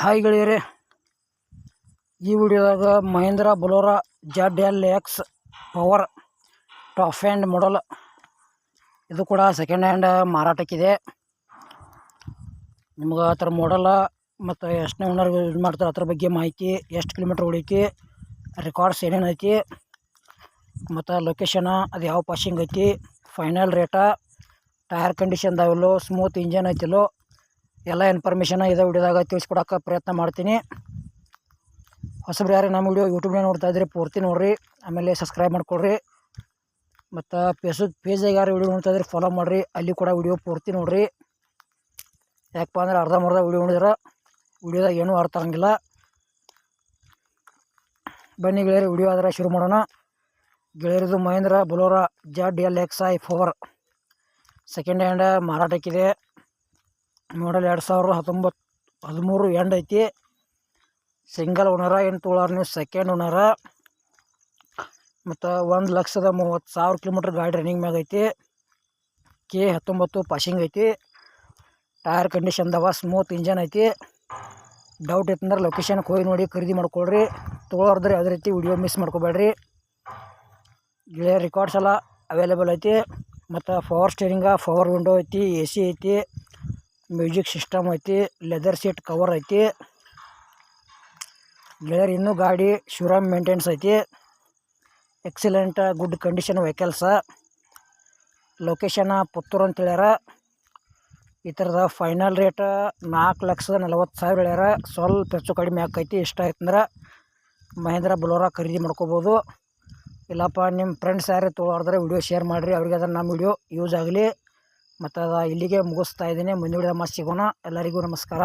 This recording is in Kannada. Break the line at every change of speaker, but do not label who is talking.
ಹಾಯ್ ಗೆಳೆಯರೇ, ಈ ವಿಡಿಯೋದಾಗ Mahindra Bolero ZL-X power top end model. ಇದು ಕೂಡ ಸೆಕೆಂಡ್ ಹ್ಯಾಂಡ್ ಮಾರಾಟಕ್ಕಿದೆ. ನಿಮ್ಗೆ ಆ ಥರ ಮಾಡಲ್ಲ ಮತ್ತು ಎಷ್ಟನೇ ಓನರ್ ಯೂಸ್ ಮಾಡ್ತಾರೆ ಅದ್ರ ಬಗ್ಗೆ ಮಾಹಿತಿ, ಎಷ್ಟು ಕಿಲೋಮೀಟ್ರ್ ಹೊಡೈತಿ, ರೆಕಾರ್ಡ್ಸ್ ಏನೇನು ಐತಿ, ಮತ್ತು ಲೊಕೇಶನ, ಅದು ಯಾವ ಪಾಸಿಂಗ್ ಐತಿ, ಫೈನಲ್ ರೇಟ, ಟೈರ್ ಕಂಡೀಷನ್ ಅದಾವಿಲ್ಲೋ, ಸ್ಮೂತ್ ಇಂಜನ್ ಐತಿಲ್ಲೋ, ಎಲ್ಲ ಇನ್ಫಾರ್ಮೇಷನ್ ಇದೇ ವಿಡಿಯೋದಾಗ ತಿಳಿಸ್ಕೊಡೋಕೆ ಪ್ರಯತ್ನ ಮಾಡ್ತೀನಿ. ಹೊಸಬ್ರು ಯಾರು ನಮ್ಮ ವಿಡಿಯೋ ಯೂಟ್ಯೂಬ್ನಾಗ ನೋಡ್ತಾ ಇದ್ರಿ ಪೂರ್ತಿ ನೋಡಿರಿ, ಆಮೇಲೆ ಸಬ್ಸ್ಕ್ರೈಬ್ ಮಾಡ್ಕೊಳ್ರಿ. ಮತ್ತು ಪೇಜಾಗ ಯಾರು ವಿಡಿಯೋ ನೋಡ್ತಾ ಇದ್ರಿ ಫಾಲೋ ಮಾಡಿರಿ, ಅಲ್ಲಿ ಕೂಡ ವಿಡಿಯೋ ಪೂರ್ತಿ ನೋಡಿರಿ. ಯಾಕಪ್ಪ ಅಂದ್ರೆ ಅರ್ಧಂಬರ್ಧ ವಿಡಿಯೋ ನೋಡಿದ್ರೆ ವಿಡಿಯೋದಾಗ ಏನೂ ಅರ್ಥ ಆಗಂಗಿಲ್ಲ. ಬನ್ನಿ ಗೆಳೆಯರು, ವಿಡಿಯೋ ಆದರೆ ಶುರು ಮಾಡೋಣ. ಗೆಳೆಯರದು Mahindra Bolero ZL-X power second hand ಮಾರಾಟಕ್ಕಿದೆ. ಮಾಡಲ್ 2013 ಎಂಡ್ ಐತಿ. ಸಿಂಗಲ್ ಓನರ, ಏನು ತೊಗೊಳಾರ ನೀವು ಸೆಕೆಂಡ್ ಓನರ. ಮತ್ತು 1,30,000 ಕಿಲೋಮೀಟ್ರ್ ಗಾಡಿ ರನ್ನಿಂಗ್ ಮ್ಯಾಗ ಐತಿ. K19 ಪಾಸಿಂಗ್ ಐತಿ. ಟೈರ್ ಕಂಡೀಷನ್ದವ, ಸ್ಮೂತ್ ಇಂಜನ್ ಐತಿ. ಡೌಟ್ ಇತ್ತಂದ್ರೆ ಲೊಕೇಶನ್ಗೆ ಹೋಗಿ ನೋಡಿ ಖರೀದಿ ಮಾಡ್ಕೊಳ್ರಿ. ತೊಗೊಳೋರ್ದ್ರೆ ಯಾವುದೇ ರೀತಿ ವಿಡಿಯೋ ಮಿಸ್ ಮಾಡ್ಕೋಬೇಡ್ರಿ. ಗೆಳೆಯ ರೆಕಾರ್ಡ್ಸ್ ಎಲ್ಲ ಅವೈಲೇಬಲ್ ಐತಿ. ಮತ್ತು ಪವರ್ ಸ್ಟೇರಿಂಗ, ಪವರ್ ವಿಂಡೋ ಐತಿ, AC ಐತಿ, ಮ್ಯೂಸಿಕ್ ಸಿಸ್ಟಮ್ ಐತಿ, ಲೆದರ್ ಸೀಟ್ ಕವರ್ ಐತಿ. ಗೆಳೆಯರ್ ಇನ್ನೂ ಗಾಡಿ ಶೋರೂಮ್ ಮೇಂಟೆನ್ಸ್ ಐತಿ. Excellent good condition vehicles. Location Puttur ಅಂತ ಹೇಳ್ಯಾರ. ಈ ಥರದ ಫೈನಲ್ ರೇಟ್ 4,40,000 ಹೇಳ್ಯಾರ. ಸ್ವಲ್ಪ ಹೆಚ್ಚು ಕಡಿಮೆ ಆಕೈತಿ. ಇಷ್ಟ ಆಯ್ತಂದ್ರೆ ಮಹೇಂದ್ರ ಬೊಲೊರೋ ಖರೀದಿ ಮಾಡ್ಕೋಬೋದು. ಇಲ್ಲಪ್ಪ ನಿಮ್ಮ ಫ್ರೆಂಡ್ಸ್ ಯಾರು ತೊಗೊಳೋದ್ರೆ ವಿಡಿಯೋ ಶೇರ್ ಮಾಡಿರಿ, ಅವ್ರಿಗೆ ಅದನ್ನು ನಮ್ಮ ವಿಡಿಯೋ ಯೂಸ್ ಆಗಲಿ. ಮತ್ತು ಇಲ್ಲಿಗೆ ಮುಗಿಸ್ತಾ ಇದ್ದೀನಿ. ಮುಂದಿನ ವಿಡಿಯೋ ಸಿಗೋಣ. ಎಲ್ಲರಿಗೂ ನಮಸ್ಕಾರ.